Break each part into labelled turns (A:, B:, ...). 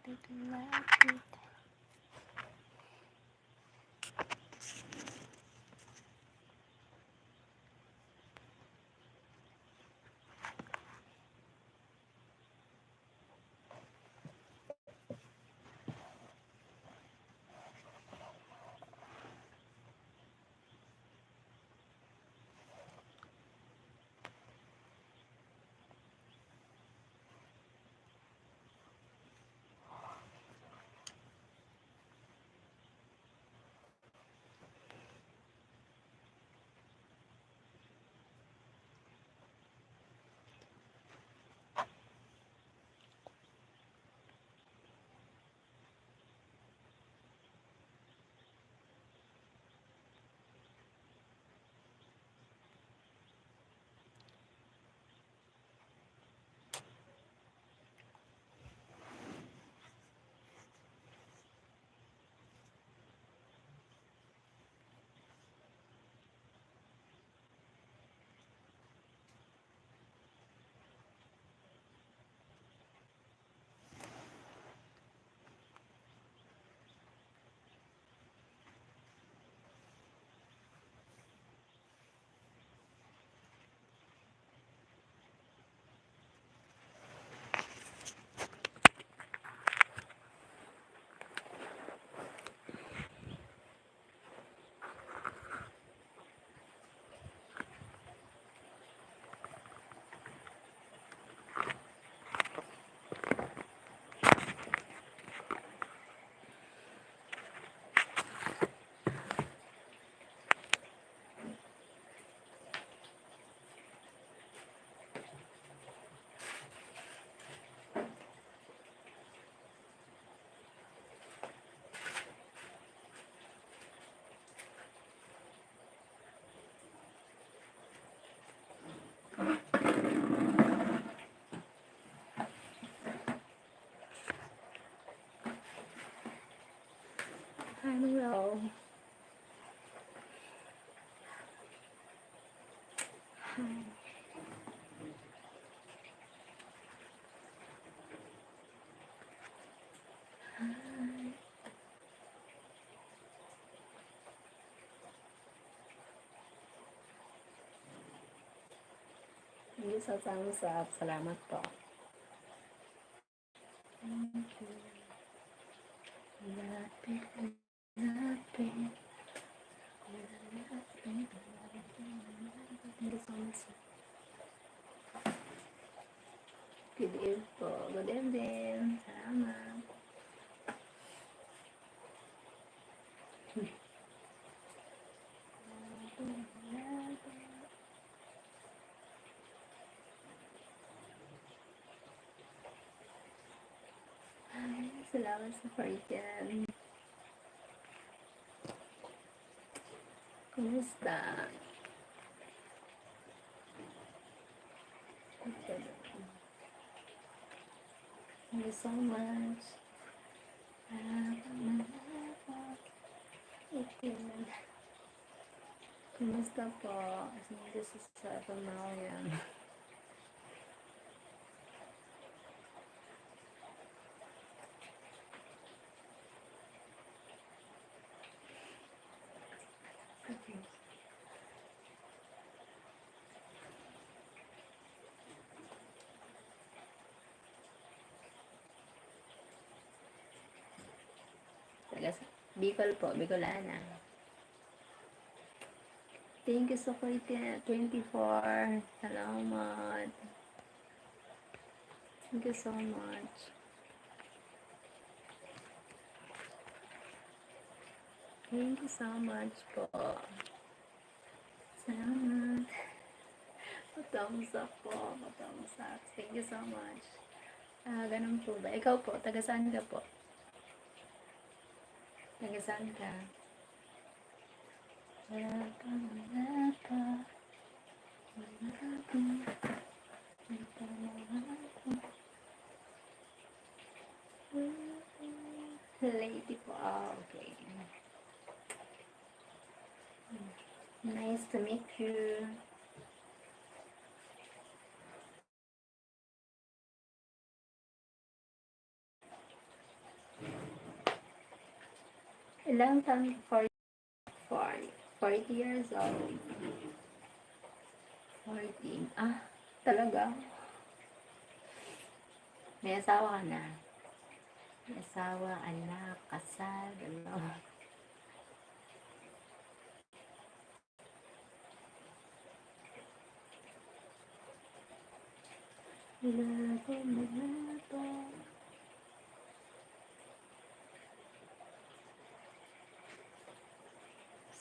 A: Lapit. Hello. Thank you sa thumbs up. Salamat po. Thank you. Lapit, lapit. Good evening po. Good evening. Salamat. Salamat sa pardyan. Kumusta? Thank you so much. Kumusta po? This is sa Pamalian. Okay. Bicol po, Bicolana. Thank you so much, 24. Salamat. Thank you so much. Thank you so much po. Salamat. Thumbs up po. Thumbs up. Thank you so much. Ganun po ba? Ikaw po, taga saan ka po? Taga saan ka? Wala pa. Lady po. Oh, okay. Nice to meet you. Ilang taon? 40 years old. 14. Ah, talaga? May asawa ka na? May asawa, anak, kasal, ano? Labo.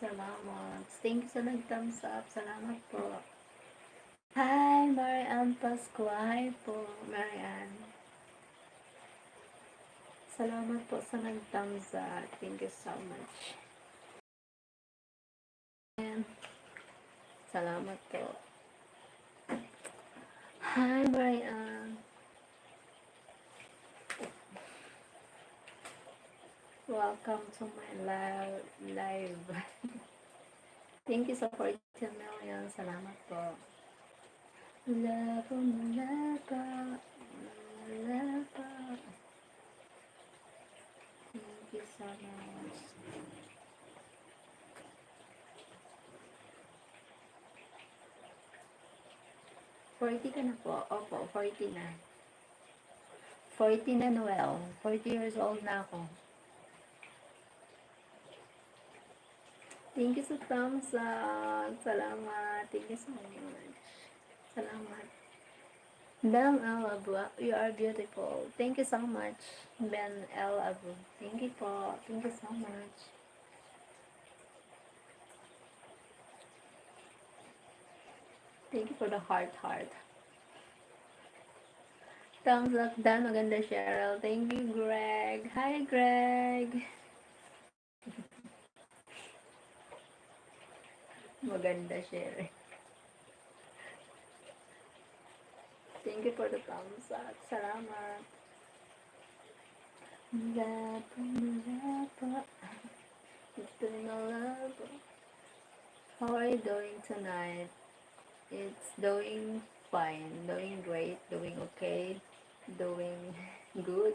A: Salamat. Thank you sa nag-thumbs up. Salamat po. Hi, Marian Pascua. Hi po, Marian. Salamat po sa nag-thumbs up. Thank you so much. And, salamat po. Hi, Marian. Welcome to my live. Thank you sa 14 million. Salamat po. Labo, malaba. Malaba. Thank you so much. Forty ka na po. Opo, 40 na. 40 na, Noel. 40 years old na ako. Thank you sa thumbs up. Salamat. Thank you so much. Salamat. Ben L. Abu, you are beautiful. Thank you so much, Ben L. Abu. Thank you po. Thank you so much. Thank you for the heart. Thumbs up, Dan. Maganda, Cheryl. Thank you, Greg. Hi, Greg. Maganda, Cheryl. Thank you for the thumbs up. Salamat. How are you doing tonight? It's doing fine, doing great, doing okay, doing good,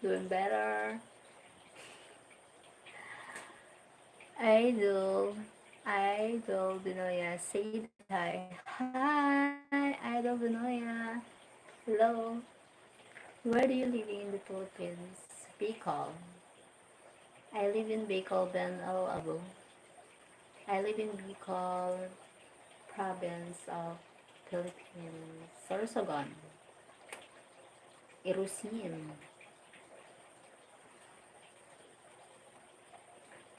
A: doing better. Idol Binoya, say hi. Hi, Idol Binoya. Hello. Where do you live in the Philippines? Bicol. I live in Bicol, Ben Al Abu. I live in Bicol, province of Philippines. Sorsogon. Irusin.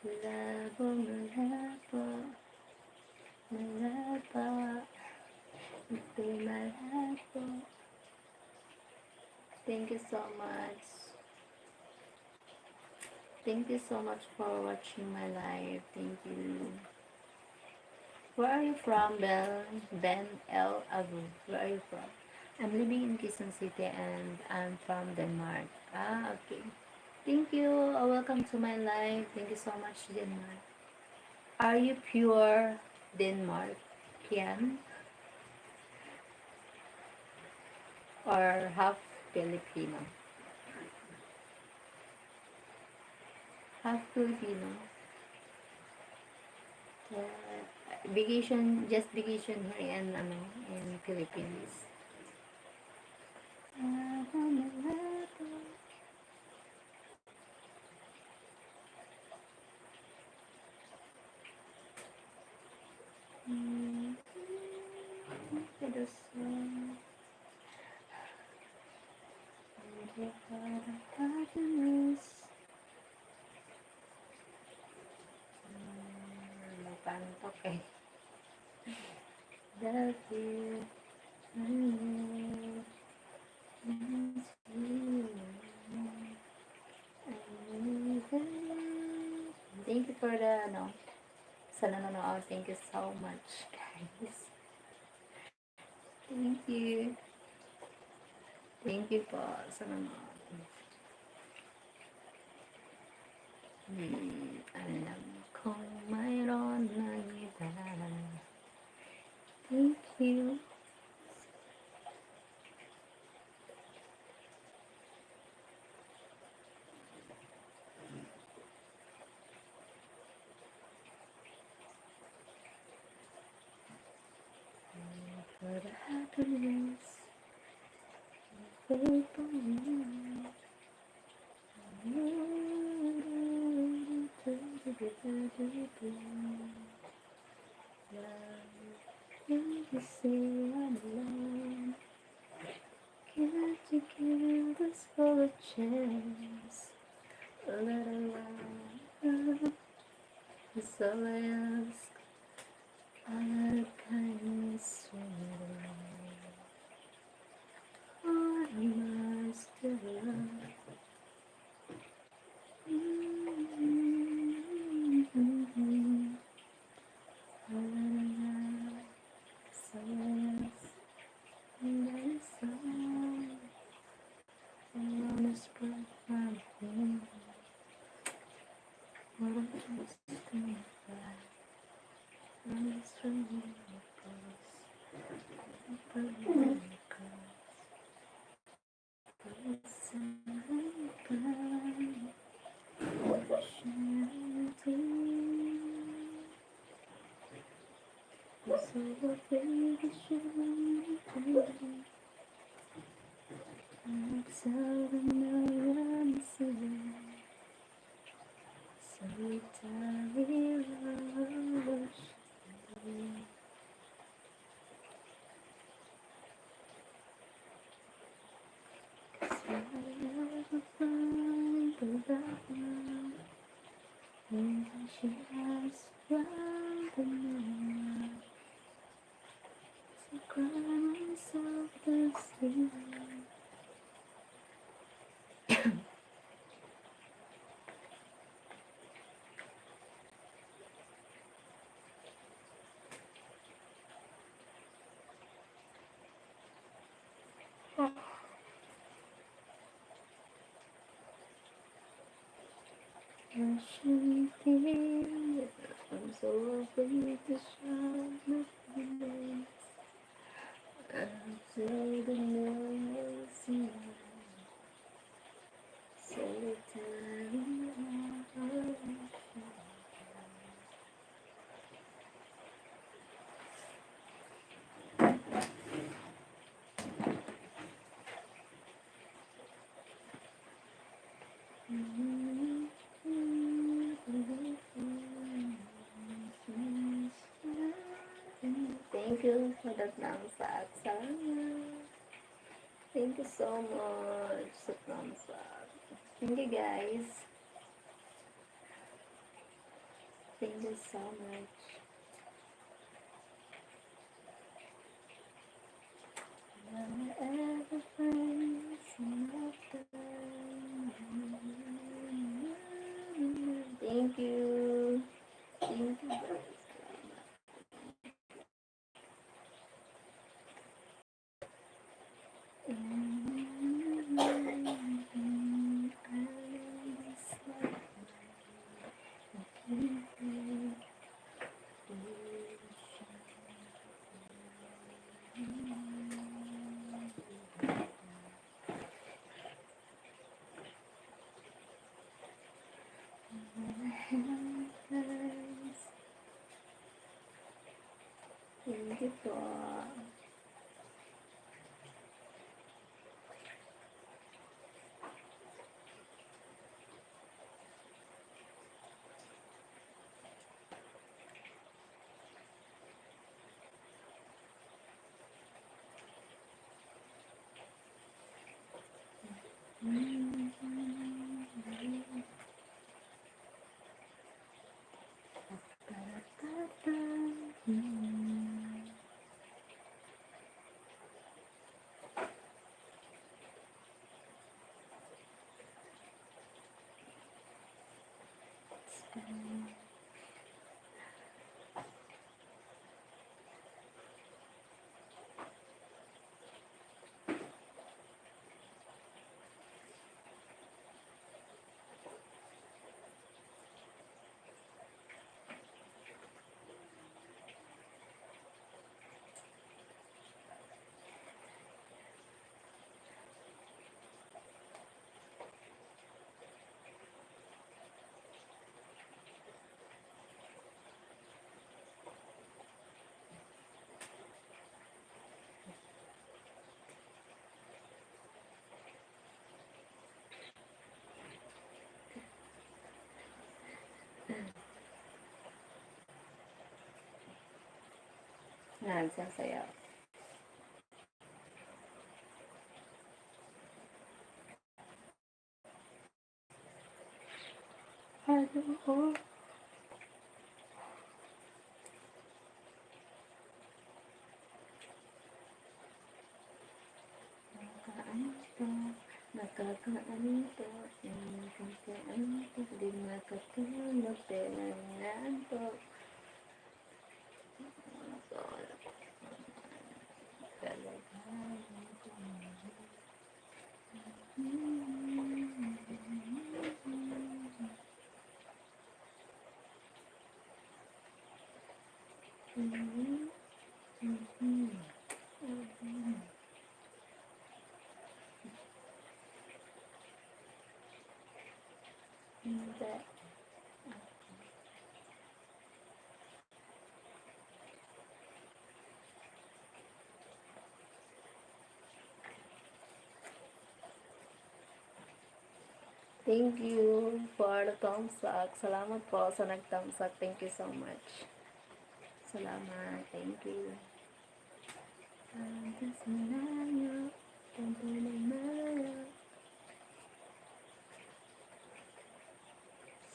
A: Labo, malabo. Malabo. Ito'y malabo. Thank you so much. Thank you so much for watching my live. Thank you. Where are you from, Ben L. Abu? Where are you from? I'm living in Quezon City and I'm from Denmark. Ah, okay. Thank you. Welcome to my live. Thank you so much, Denmark. Are you pure Denmark, Kian? Or half Filipino? Half Filipino. Vacation, just vacation here in Philippines. Pantok eh. Love you. Thank you for the sa nanonood. Thank you so much, guys. Thank you. Thank you po sa nanonood. Alam kong mayroon ng iba. Thank you. happiness, faithfulness. When you say I'm alone, can't you give this for a chance? A little love is all I ask. A little kindness from you. What am I still alive? She has found the moon. To cry myself to sleep. Russian fear, I'm so afraid to show my feelings. I'm so the noisy, so tired. Thank you for the thumbs up, Sarah. Thank you so much for thumbs up. Thank you guys. Thank you so much. Ever friends, thank you. Thank you guys. Thank you for Nagsasayaw. Ano ko? Nakakaanto, nakakaanto, di makatulog, pinanganto. Thank you for the thumbs up. Salamat po sa nag-thumbs up. Thank you so much. Salamat. Thank you.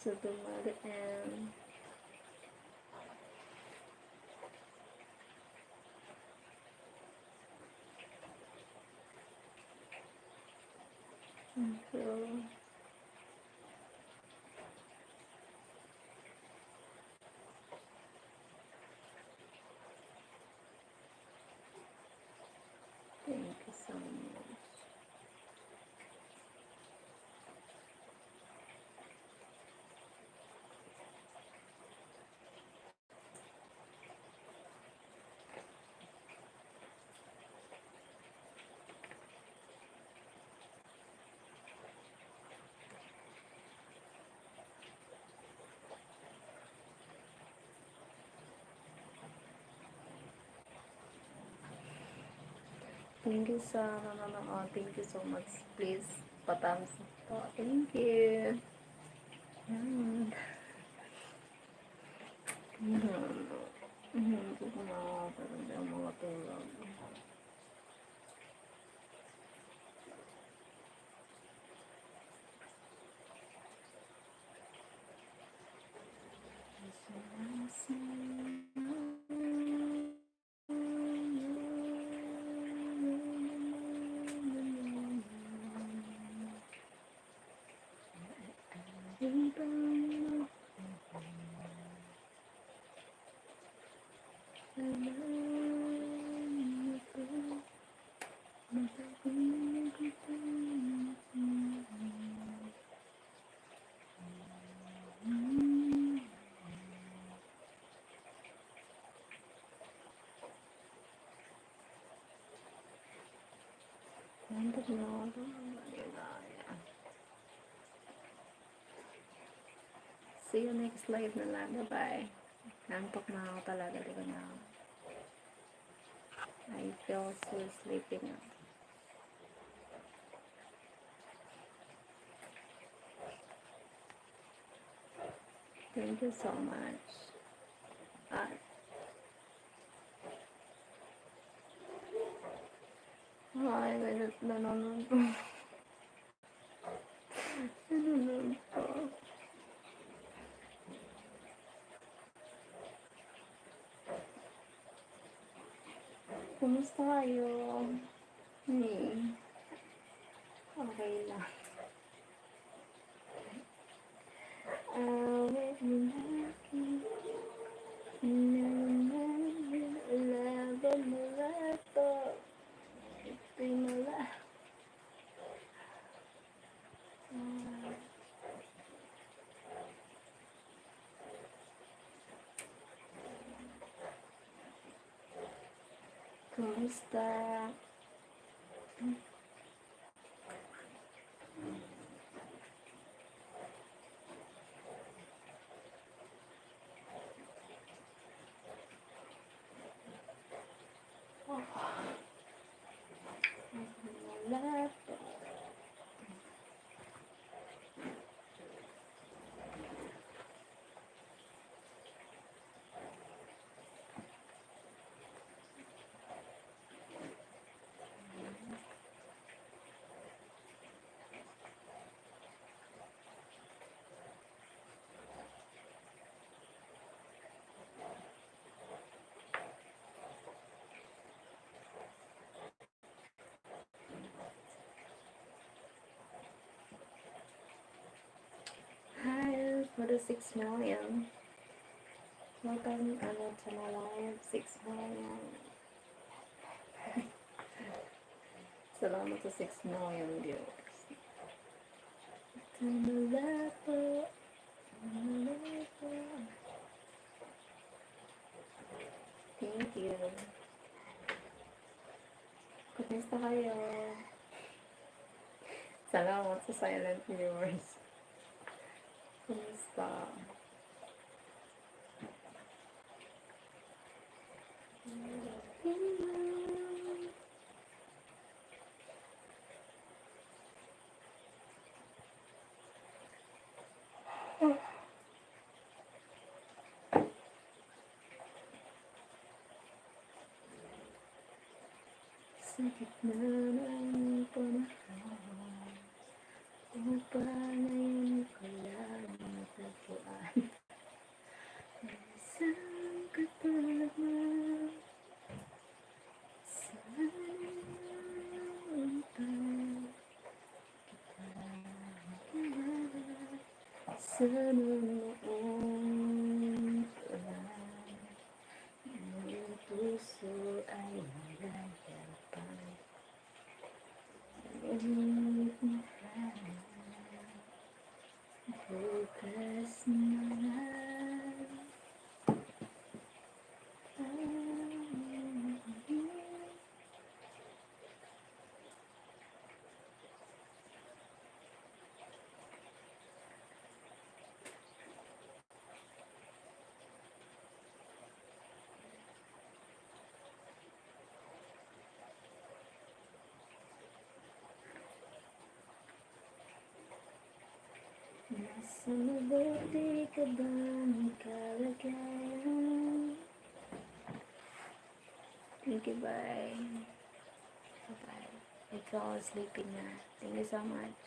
A: So, dumadaan. So, thank you so much. Thank you sa nanonood. Thank you so much. Please, patams po. Thank you. Yan. Hindi ko na talaga mga tulog. See you next live na lang. Bye-bye. Nantok na ako talaga. Di ba na ako? I feel so sleepy now. Thank you so much. Ay, nanonood po. Nanonood po. Kumusta kayo? Okay lang. Awit mo laki. Laban mo lato. Pinala. Kumusta? Lato. for the 6 million. Welcome, to my live, 6 million. Salamat sa 6 million viewers. Thank you. Kumusta kayo? Salamat sa silent viewers. Kumusta? Sa gitna ng panahon, ngayon ko lang matagpuan. Isang katulad mo, sana sa noong ulan, ang puso ay nalayapan. Bukas na nasa mabuti ka bang kalagayan? Thank you, bye. Bye-bye. Ikaw, sleeping na. Thank you so much.